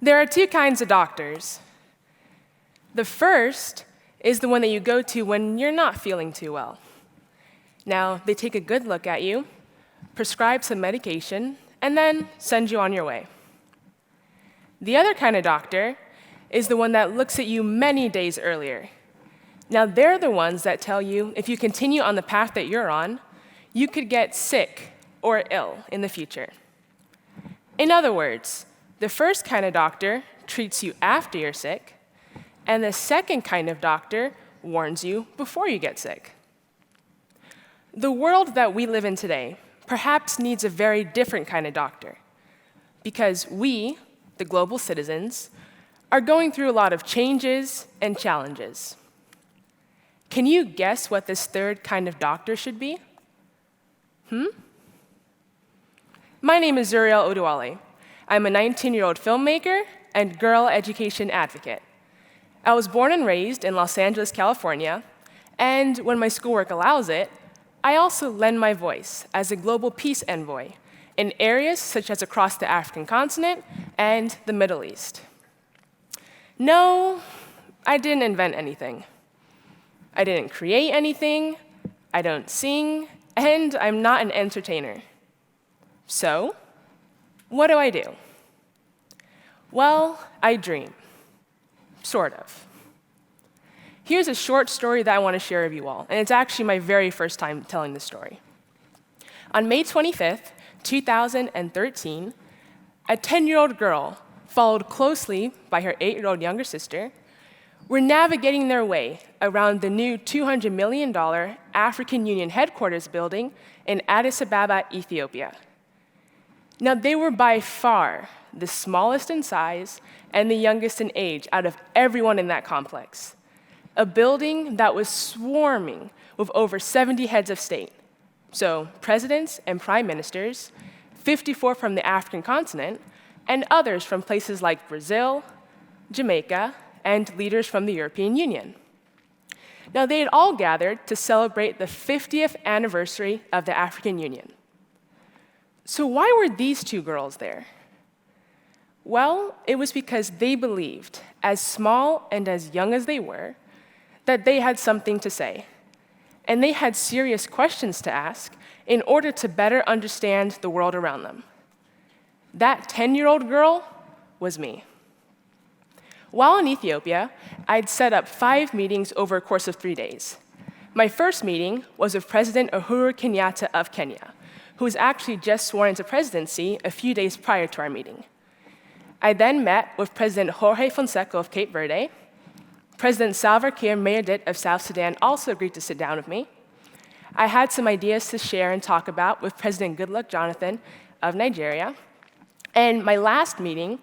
There are two kinds of doctors. The first is the one that you go to when you're not feeling too well. Now, they take a good look at you, prescribe some medication, and then send you on your way. The other kind of doctor is the one that looks at you many days earlier. Now, they're the ones that tell you if you continue on the path that you're on, you could get sick or ill in the future. In other words, the first kind of doctor treats you after you're sick, and the second kind of doctor warns you before you get sick. The world that we live in today perhaps needs a very different kind of doctor, because we, the global citizens, are going through a lot of changes and challenges. Can you guess what this third kind of doctor should be? My name is Zuriel Oduwole. I'm a 19-year-old filmmaker and girl education advocate. I was born and raised in Los Angeles, California, and when my schoolwork allows it, I also lend my voice as a global peace envoy in areas such as across the African continent and the Middle East. No, I didn't invent anything. I didn't create anything, I don't sing, and I'm not an entertainer. So, what do? Well, I dream. Sort of. Here's a short story that I want to share with you all, and it's actually my very first time telling this story. On May 25th, 2013, a 10-year-old girl, followed closely by her 8-year-old younger sister, were navigating their way around the new $200 million African Union headquarters building in Addis Ababa, Ethiopia. Now, they were by far the smallest in size and the youngest in age out of everyone in that complex, a building that was swarming with over 70 heads of state, so presidents and prime ministers, 54 from the African continent, and others from places like Brazil, Jamaica, and leaders from the European Union. Now, they had all gathered to celebrate the 50th anniversary of the African Union. So why were these two girls there? Well, it was because they believed, as small and as young as they were, that they had something to say. And they had serious questions to ask in order to better understand the world around them. That 10-year-old girl was me. While in Ethiopia, I'd set up 5 meetings over a course of 3 days. My first meeting was with President Uhuru Kenyatta of Kenya, who was actually just sworn into presidency a few days prior to our meeting. I then met with President Jorge Fonseca of Cape Verde. President Salva Kiir Mayardit of South Sudan also agreed to sit down with me. I had some ideas to share and talk about with President Goodluck Jonathan of Nigeria. And my last meeting,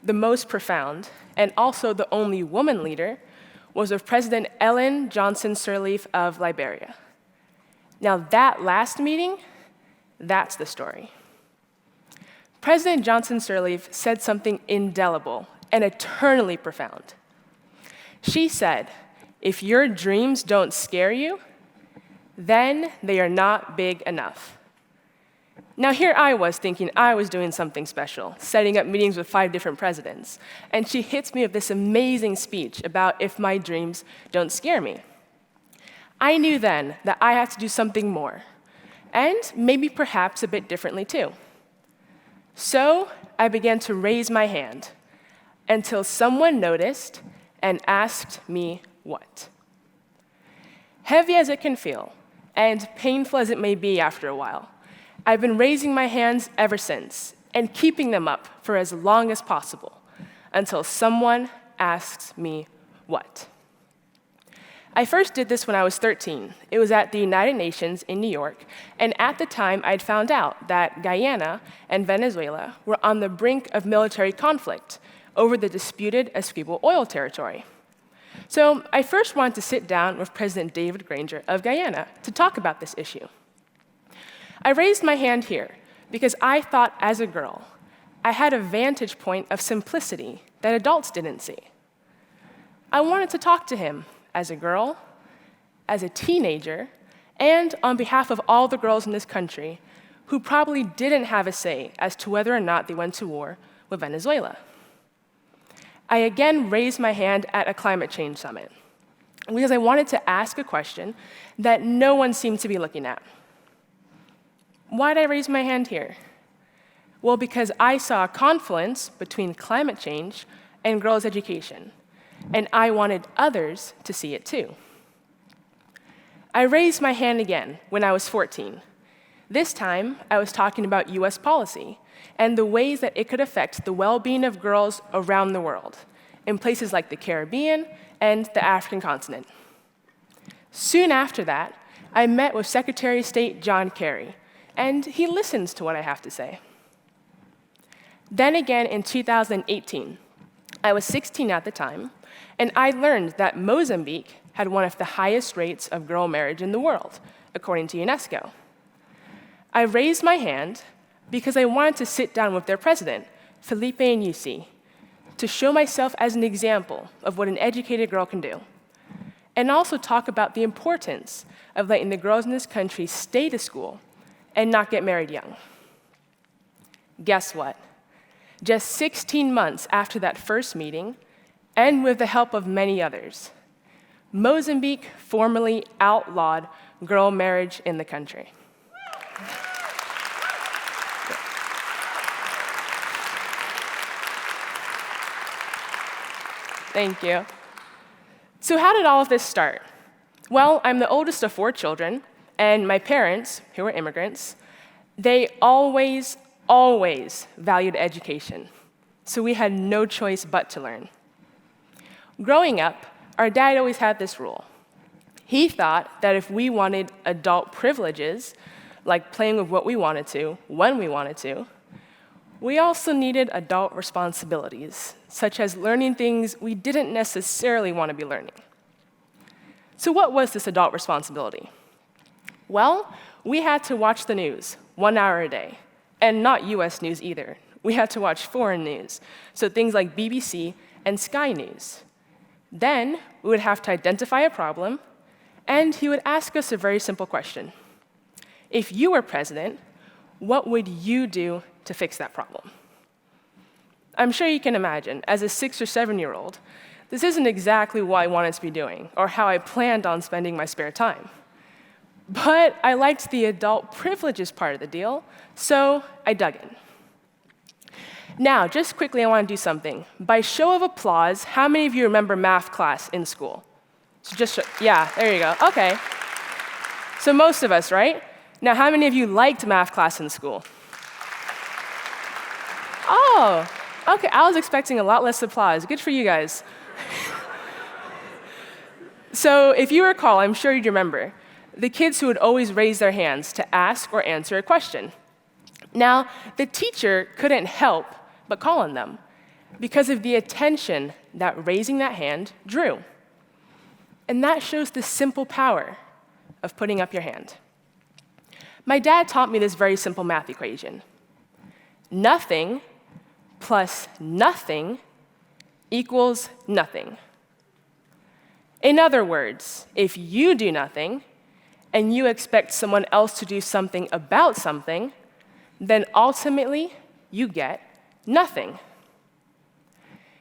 the most profound, and also the only woman leader, was with President Ellen Johnson Sirleaf of Liberia. Now, that last meeting, that's the story. President Johnson Sirleaf said something indelible and eternally profound. She said, if your dreams don't scare you, then they are not big enough. Now, here I was thinking I was doing something special, setting up meetings with 5 different presidents, and she hits me with this amazing speech about if my dreams don't scare me. I knew then that I had to do something more, and maybe perhaps a bit differently too. So I began to raise my hand until someone noticed and asked me what. Heavy as it can feel, and painful as it may be after a while, I've been raising my hands ever since and keeping them up for as long as possible until someone asks me what. I first did this when I was 13. It was at the United Nations in New York, and at the time I'd found out that Guyana and Venezuela were on the brink of military conflict over the disputed Essequibo oil territory. So I first wanted to sit down with President David Granger of Guyana to talk about this issue. I raised my hand here because I thought as a girl, I had a vantage point of simplicity that adults didn't see. I wanted to talk to him as a girl, as a teenager, and on behalf of all the girls in this country who probably didn't have a say as to whether or not they went to war with Venezuela. I again raised my hand at a climate change summit because I wanted to ask a question that no one seemed to be looking at. Why did I raise my hand here? Well, because I saw a confluence between climate change and girls' education, and I wanted others to see it too. I raised my hand again when I was 14. This time, I was talking about US policy and the ways that it could affect the well-being of girls around the world, in places like the Caribbean and the African continent. Soon after that, I met with Secretary of State John Kerry, and he listens to what I have to say. Then again in 2018, I was 16 at the time, and I learned that Mozambique had one of the highest rates of girl marriage in the world, according to UNESCO. I raised my hand because I wanted to sit down with their president, Felipe Nyusi, to show myself as an example of what an educated girl can do, and also talk about the importance of letting the girls in this country stay to school and not get married young. Guess what? Just 16 months after that first meeting, and with the help of many others, Mozambique formally outlawed girl marriage in the country. Thank you. So how did all of this start? Well, I'm the oldest of 4 children, and my parents, who were immigrants, they always valued education. So we had no choice but to learn. Growing up, our dad always had this rule. He thought that if we wanted adult privileges, like playing with what we wanted to, when we wanted to, we also needed adult responsibilities, such as learning things we didn't necessarily want to be learning. So what was this adult responsibility? Well, we had to watch the news 1 hour a day, and not US news either. We had to watch foreign news, so things like BBC and Sky News. Then we would have to identify a problem, and he would ask us a very simple question. If you were president, what would you do to fix that problem? I'm sure you can imagine, as a 6 or 7-year-old, this isn't exactly what I wanted to be doing or how I planned on spending my spare time. But I liked the adult privileges part of the deal, so I dug in. Now, just quickly, I want to do something. By show of applause, how many of you remember math class in school? So yeah, there you go. Okay. So most of us, right? Now, how many of you liked math class in school? Oh, okay. I was expecting a lot less applause. Good for you guys. So if you recall, I'm sure you'd remember, the kids who would always raise their hands to ask or answer a question. Now, the teacher couldn't help but call on them because of the attention that raising that hand drew. And that shows the simple power of putting up your hand. My dad taught me this very simple math equation. Nothing plus nothing equals nothing. In other words, if you do nothing and you expect someone else to do something about something, then ultimately you get nothing.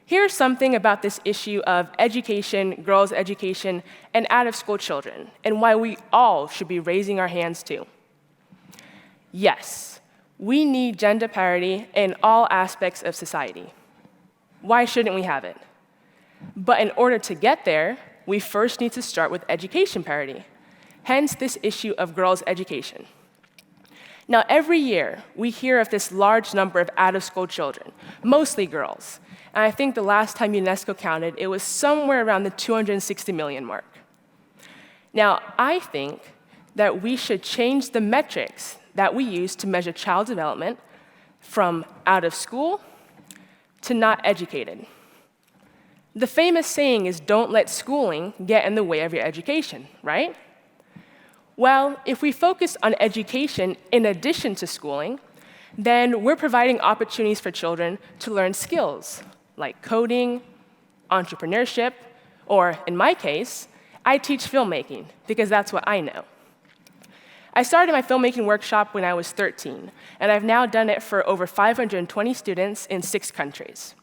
Here's something about this issue of education, girls' education, and out-of-school children, and why we all should be raising our hands too. Yes, we need gender parity in all aspects of society. Why shouldn't we have it? But in order to get there, we first need to start with education parity, hence this issue of girls' education. Now, every year, we hear of this large number of out-of-school children, mostly girls. And I think the last time UNESCO counted, it was somewhere around the 260 million mark. Now, I think that we should change the metrics that we use to measure child development from out of school to not educated. The famous saying is, don't let schooling get in the way of your education, right? Well, if we focus on education in addition to schooling, then we're providing opportunities for children to learn skills like coding, entrepreneurship, or in my case, I teach filmmaking because that's what I know. I started my filmmaking workshop when I was 13, and I've now done it for over 520 students in 6 countries.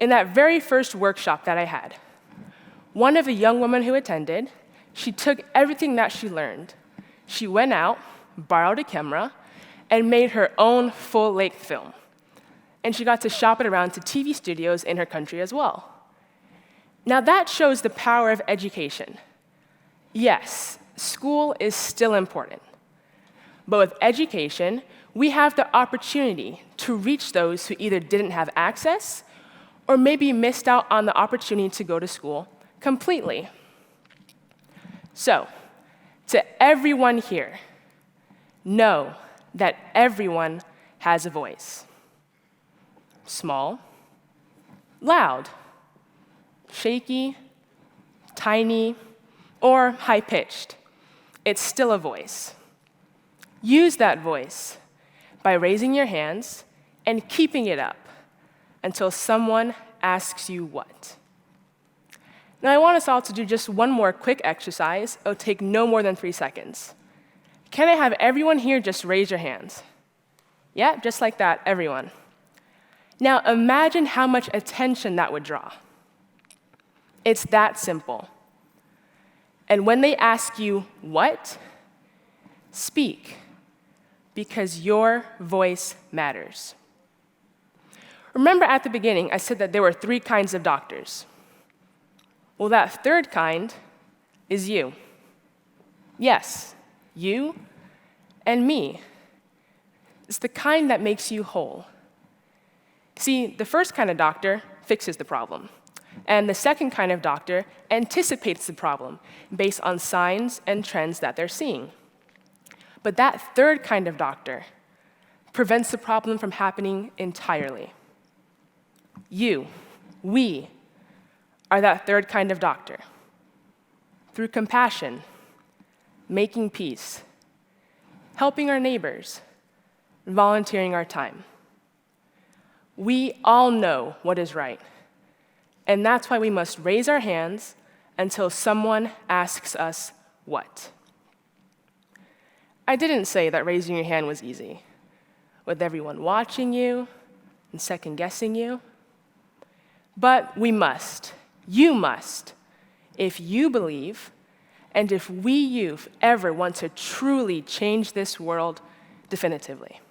In that very first workshop that I had, one of the young women who attended, she took everything that she learned. She went out, borrowed a camera, and made her own full-length film. And she got to shop it around to TV studios in her country as well. Now that shows the power of education. Yes, school is still important. But with education, we have the opportunity to reach those who either didn't have access or maybe missed out on the opportunity to go to school completely. So, to everyone here, know that everyone has a voice. Small, loud, shaky, tiny, or high-pitched. It's still a voice. Use that voice by raising your hands and keeping it up until someone asks you what. Now, I want us all to do just one more quick exercise. It'll take no more than 3 seconds. Can I have everyone here just raise your hands? Yeah, just like that, everyone. Now, imagine how much attention that would draw. It's that simple. And when they ask you what, speak, because your voice matters. Remember at the beginning, I said that there were 3 kinds of doctors. Well, that third kind is you. Yes, you and me. It's the kind that makes you whole. See, the first kind of doctor fixes the problem. And the second kind of doctor anticipates the problem based on signs and trends that they're seeing. But that third kind of doctor prevents the problem from happening entirely. We are that third kind of doctor. Through compassion, making peace, helping our neighbors, volunteering our time. We all know what is right. And that's why we must raise our hands until someone asks us what. I didn't say that raising your hand was easy, with everyone watching you and second-guessing you. But we must, you must, if you believe, and if we youth ever want to truly change this world definitively.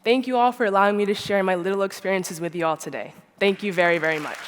Thank you all for allowing me to share my little experiences with you all today. Thank you very, very much.